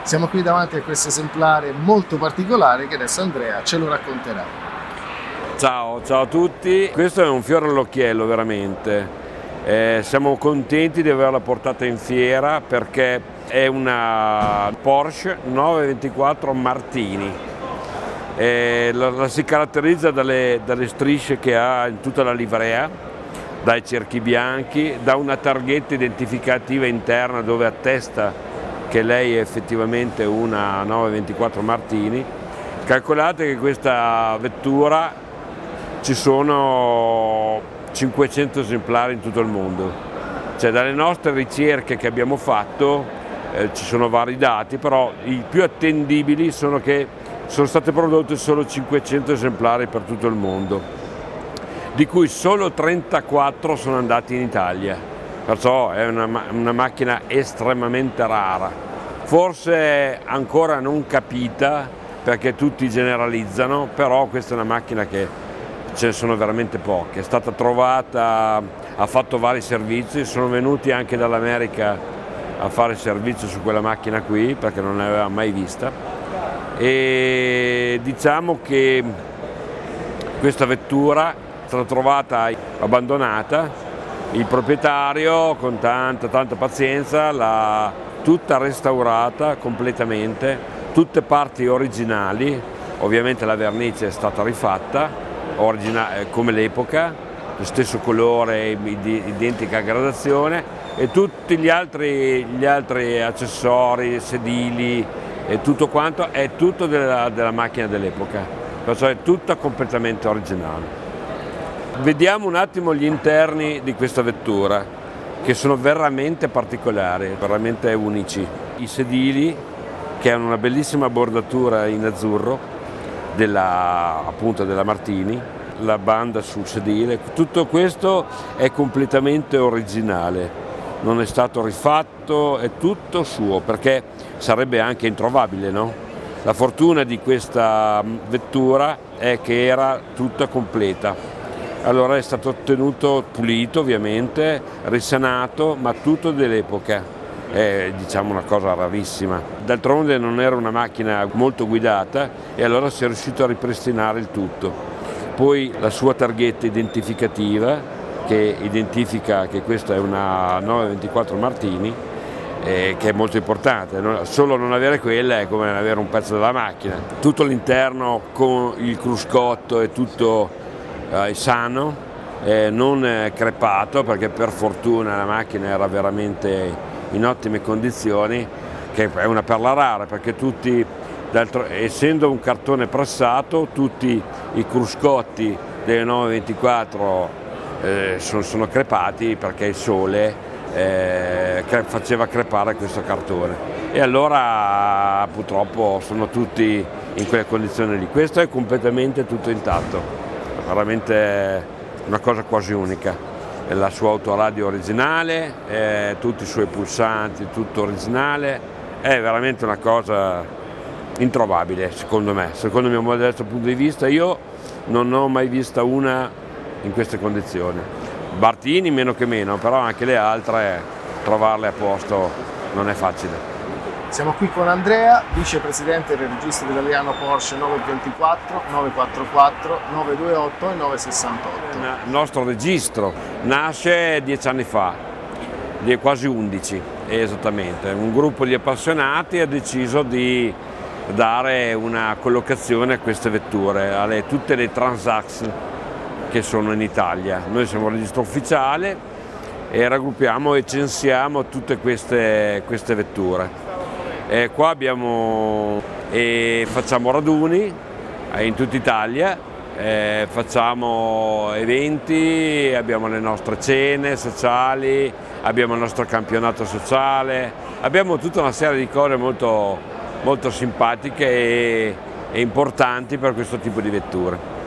Siamo qui davanti a questo esemplare molto particolare che adesso Andrea ce lo racconterà. Ciao a tutti, questo è un fiore all'occhiello veramente. Siamo contenti di averla portata in fiera perché è una Porsche 924 Martini. La si caratterizza dalle strisce che ha in tutta la livrea, dai cerchi bianchi, da una targhetta identificativa interna dove attesta che lei è effettivamente una 924 Martini. Calcolate che questa vettura ci sono 500 esemplari in tutto il mondo. Cioè, dalle nostre ricerche che abbiamo fatto ci sono vari dati, però i più attendibili sono che sono state prodotte solo 500 esemplari per tutto il mondo, di cui solo 34 sono andati in Italia. Perciò è una macchina estremamente rara, forse ancora non capita perché tutti generalizzano, però questa è una macchina che ce ne sono veramente poche. È stata trovata, ha fatto vari servizi, sono venuti anche dall'America a fare servizio su quella macchina qui perché non l'aveva mai vista, e diciamo che questa vettura è stata trovata abbandonata. Il proprietario con tanta pazienza l'ha tutta restaurata completamente, tutte parti originali, ovviamente la vernice è stata rifatta, come l'epoca, lo stesso colore, identica gradazione, e tutti gli altri accessori, sedili e tutto quanto è tutto della macchina dell'epoca, perciò è tutta completamente originale. Vediamo un attimo gli interni di questa vettura, che sono veramente particolari, veramente unici. I sedili, che hanno una bellissima bordatura in azzurro appunto della Martini, la banda sul sedile, tutto questo è completamente originale, non è stato rifatto, è tutto suo, perché sarebbe anche introvabile, no? La fortuna di questa vettura è che era tutta completa. Allora è stato ottenuto pulito, ovviamente, risanato, ma tutto dell'epoca. È, diciamo, una cosa rarissima. D'altronde non era una macchina molto guidata e allora si è riuscito a ripristinare il tutto. Poi la sua targhetta identificativa, che identifica che questa è una 924 Martini, che è molto importante. Solo non avere quella è come avere un pezzo della macchina. Tutto l'interno con il cruscotto è tutto sano, non crepato, perché per fortuna la macchina era veramente in ottime condizioni, che è una perla rara, perché tutti, essendo un cartone pressato, tutti i cruscotti delle 924 sono crepati perché il sole faceva crepare questo cartone, e allora purtroppo sono tutti in quelle condizioni lì. Questo è completamente tutto intatto, veramente una cosa quasi unica. La sua autoradio originale, tutti i suoi pulsanti, tutto originale, è veramente una cosa introvabile secondo me, secondo il mio modesto punto di vista. Io non ho mai vista una in queste condizioni. Martini meno che meno, però anche le altre trovarle a posto non è facile. Siamo qui con Andrea, vicepresidente del registro italiano Porsche 924, 944, 928 e 968. Il nostro registro nasce 10 anni fa, quasi 11 esattamente. Un gruppo di appassionati ha deciso di dare una collocazione a queste vetture, a tutte le Transax che sono in Italia. Noi siamo un registro ufficiale e raggruppiamo e censiamo tutte queste vetture. Qua facciamo raduni in tutta Italia, facciamo eventi, abbiamo le nostre cene sociali, abbiamo il nostro campionato sociale, abbiamo tutta una serie di cose molto simpatiche e importanti per questo tipo di vetture.